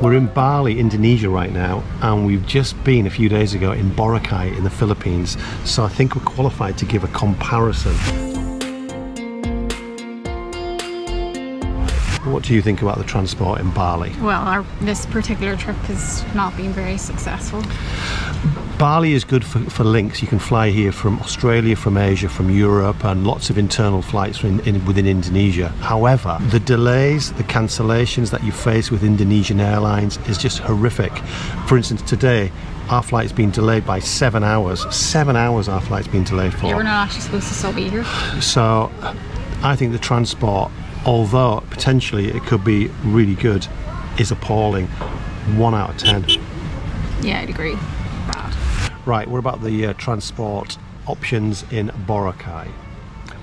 We're in Bali, Indonesia right now, and we've just been a few days ago in Boracay in the Philippines, so I think we're qualified to give a comparison. What do you think about the transport in Bali? Well, this particular trip has not been very successful. Bali is good for links. You can fly here from Australia, from Asia, from Europe, and lots of internal flights within Indonesia. However, the delays, the cancellations that you face with Indonesian airlines is just horrific. For instance, today, our flight's been delayed by 7 hours. 7 hours our flight's been delayed for. Yeah, we're not actually supposed to still be here. So, I think the transport, although potentially it could be really good, is appalling. 1 out of 10. Yeah, I'd agree. Bad. Right, what about the transport options in Boracay?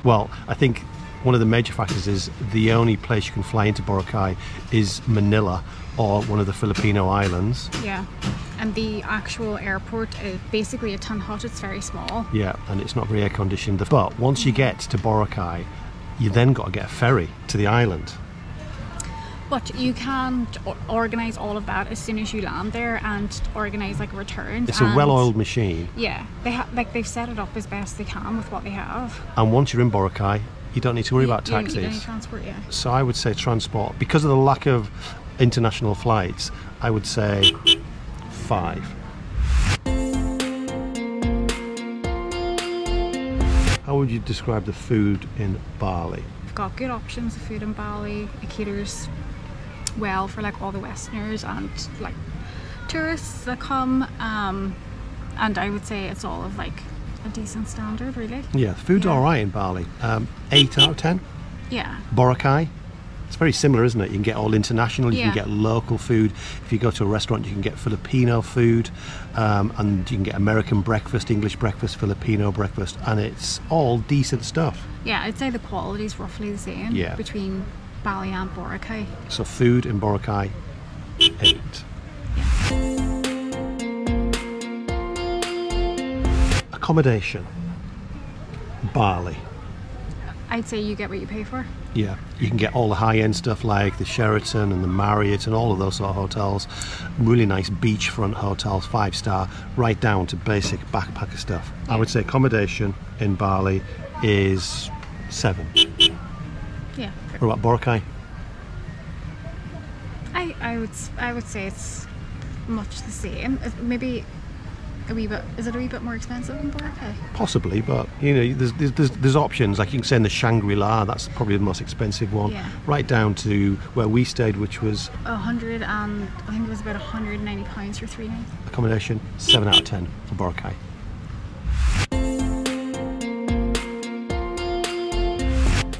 Well, I think one of the major factors is the only place you can fly into Boracay is Manila or one of the Filipino islands. Yeah, and the actual airport is basically a tin hut. It's very small. Yeah, and it's not very air conditioned. But once you get to Boracay, you then got to get a ferry to the island. But you can organise all of that as soon as you land there and organise like returns. It's a well-oiled machine. Yeah, they've set it up as best they can with what they have. And once you're in Boracay, you don't need to worry about taxis. You don't need transport, yeah. So I would say transport, because of the lack of international flights, I would say 5. How would you describe the food in Bali? We've got good options of food in Bali. It caters well for like all the Westerners and like tourists that come, and I would say it's all of like a decent standard, really. Yeah, the food's all right in Bali. 8 out of 10. Yeah. Boracay, it's very similar, isn't it? You can get all international, you can Yeah. get local food. If you go to a restaurant, you can get Filipino food, and you can get American breakfast, English breakfast, Filipino breakfast, and it's all decent stuff. Yeah, I'd say the quality is roughly the same between Bali and Boracay. So food in Boracay, 8. Accommodation, Bali. I'd say you get what you pay for. Yeah, you can get all the high-end stuff like the Sheraton and the Marriott and all of those sort of hotels. Really nice beachfront hotels, 5-star, right down to basic backpacker stuff. I would say accommodation in Bali is 7. Yeah. What about Boracay? I would say it's much the same. Maybe a wee bit. Is it a wee bit more expensive than Boracay? Possibly, but you know, there's options. Like you can stay in the Shangri-La. That's probably the most expensive one. Yeah. Right down to where we stayed, which was I think it was about £190 for 3 nights. accommodation. 7 out of 10 for Boracay.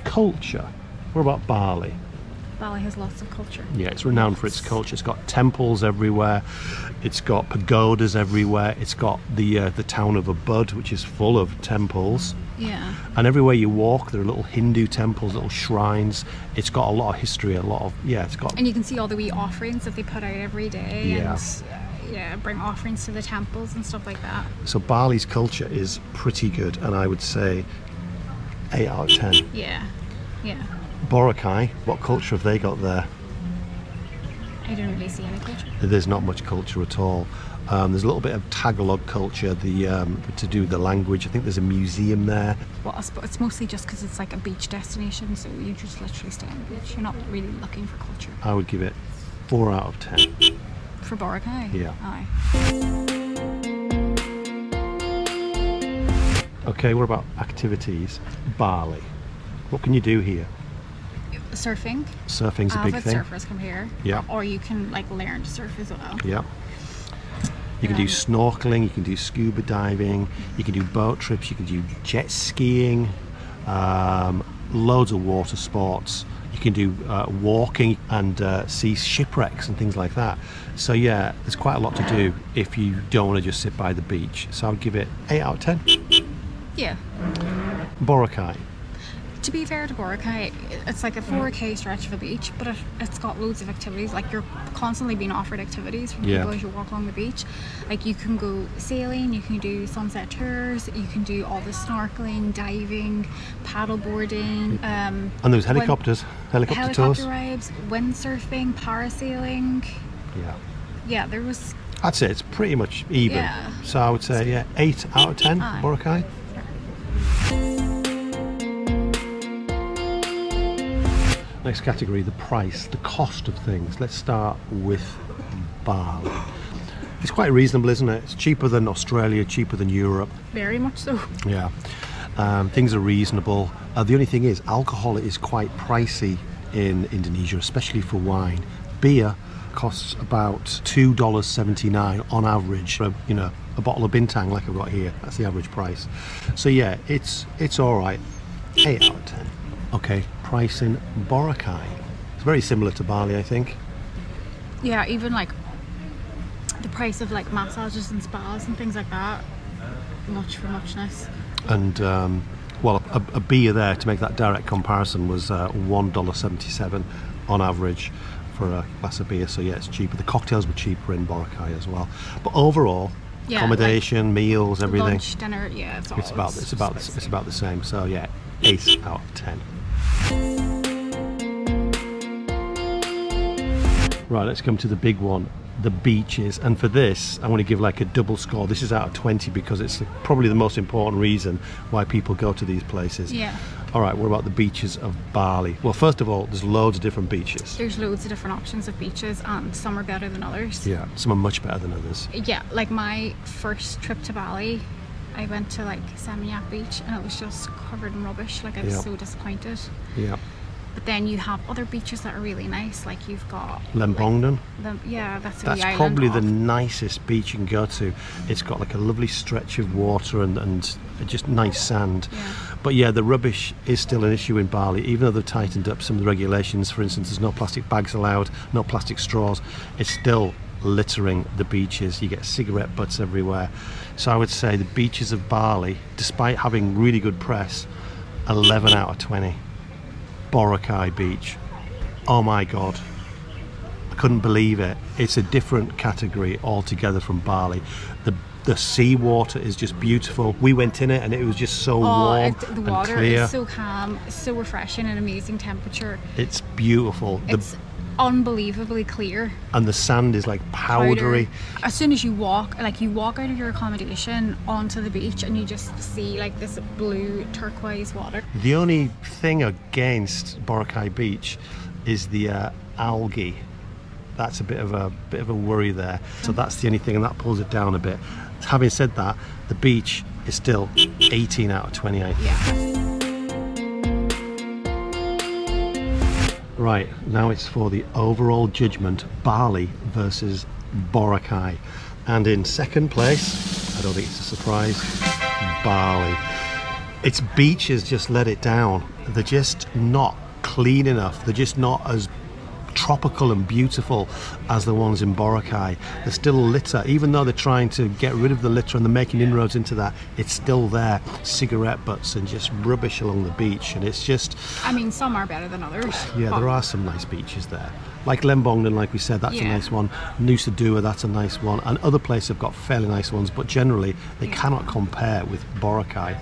Culture. What about Bali? Bali has lots of culture. Yeah, it's renowned for its culture. It's got temples everywhere. It's got pagodas everywhere. It's got the town of Ubud, which is full of temples. Yeah. And everywhere you walk, there are little Hindu temples, little shrines. It's got a lot of history, it's got... And you can see all the wee offerings that they put out every day. Yeah. And bring offerings to the temples and stuff like that. So Bali's culture is pretty good, and I would say 8 out of 10. Yeah. Yeah. Boracay, what culture have they got there? I don't really see any culture. There's not much culture at all. There's a little bit of Tagalog culture, to do with the language. I think there's a museum there. Well, it's mostly just because it's like a beach destination, so you just literally stay on the beach. You're not really looking for culture. I would give it 4 out of 10. For Boracay? Yeah. Aye. Okay, what about activities? Bali. What can you do here? Surfing. Surfing's a big thing. Surfers come here. Yeah. Or you can like learn to surf as well. Yeah. You can do snorkeling, you can do scuba diving, you can do boat trips, you can do jet skiing, loads of water sports. You can do walking and see shipwrecks and things like that. So yeah, there's quite a lot to do if you don't want to just sit by the beach. So I would give it 8 out of 10. Yeah. Boracay. To be fair to Boracay, it's like a 4K stretch of a beach, but it's got loads of activities. Like you're constantly being offered activities from people as you walk along the beach. Like you can go sailing, you can do sunset tours, you can do all the snorkeling, diving, paddle boarding. And there's helicopter tours. Helicopter rides, windsurfing, parasailing. Yeah. Yeah, there was. I'd say it's pretty much even. Yeah. So I would say, yeah, 8 out of 10, Aye. Boracay. Next category, the price, the cost of things. Let's start with Bali. It's quite reasonable, isn't it? It's cheaper than Australia, cheaper than Europe. Very much so. Yeah. Things are reasonable. The only thing is, alcohol is quite pricey in Indonesia, especially for wine. Beer costs about $2.79 on average for, you know, a bottle of bintang like I've got here. That's the average price. So yeah, it's all right. 8 out of 10. Okay, price in Boracay. It's very similar to Bali, I think. Yeah, even like the price of like massages and spas and things like that, much for muchness. And well, a beer there, to make that direct comparison, was $1.77 on average for a glass of beer. So yeah, it's cheaper. The cocktails were cheaper in Boracay as well. But overall, Yeah, accommodation, like meals, everything, lunch, dinner, yeah, it's about the same. So yeah, 8 out of 10. Right, let's come to the big one, the beaches. And for this, I want to give like a double score. This is out of 20 because it's probably the most important reason why people go to these places. Yeah. All right, what about the beaches of Bali? Well, first of all, there's loads of different beaches. There's loads of different options of beaches, and some are better than others. Yeah, some are much better than others. Yeah, like my first trip to Bali, I went to like Seminyak Beach and it was just covered in rubbish. Like I was Yeah. so disappointed. Yeah. But then you have other beaches that are really nice. Like you've got Lembongdan. yeah, that's That's the island probably the off. nicest beach you can go to. It's got like a lovely stretch of water and just nice sand. Yeah. But yeah, the rubbish is still an issue in Bali, even though they've tightened up some of the regulations. For instance, there's no plastic bags allowed, no plastic straws. It's still littering the beaches. You get cigarette butts everywhere. So I would say the beaches of Bali, despite having really good press, 11 out of 20. Boracay Beach. Oh my God. I couldn't believe it. It's a different category altogether from Bali. The seawater is just beautiful. We went in it and it was just so warm the and water clear. is so calm, it's so refreshing and amazing temperature. It's beautiful. It's unbelievably clear. And the sand is like powdery. As soon as you walk, like you walk out of your accommodation onto the beach and you just see like this blue turquoise water. The only thing against Boracay Beach is the algae. That's a bit of a worry there. So that's the only thing, and that pulls it down a bit. Having said that, the beach is still 18 out of 28. Yeah. Right, now it's for the overall judgment, Bali versus Boracay. And in second place, I don't think it's a surprise, Bali. Its beaches just let it down. They're just not clean enough. They're just not as tropical and beautiful as the ones in Boracay. There's still litter, even though they're trying to get rid of the litter and they're making inroads into that, it's still there. Cigarette butts and just rubbish along the beach, and it's just, I mean, some are better than others. yeah, but there are some nice beaches there. Like Lembongdan, like we said, that's a Yeah. nice one. Nusa Dua, that's a nice one. And other places have got fairly nice ones, but generally they cannot compare with Boracay.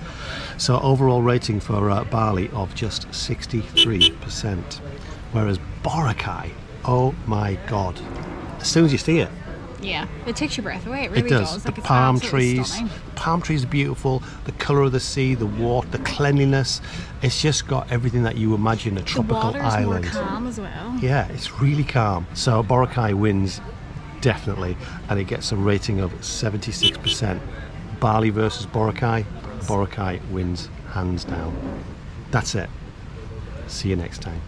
So overall rating for Bali of just 63%. Whereas Boracay, oh my God, as soon as you see it, Yeah, it takes your breath away. It really it does. does. The Like, it's palm absolutely trees, stunning. the palm trees are beautiful. The colour of the sea, the water, the cleanliness. It's just got everything that you imagine a The tropical water's island. more calm as well. Yeah, it's really calm. So Boracay wins definitely, and it gets a rating of 76%. Bali versus Boracay, Boracay wins hands down. That's it. See you next time.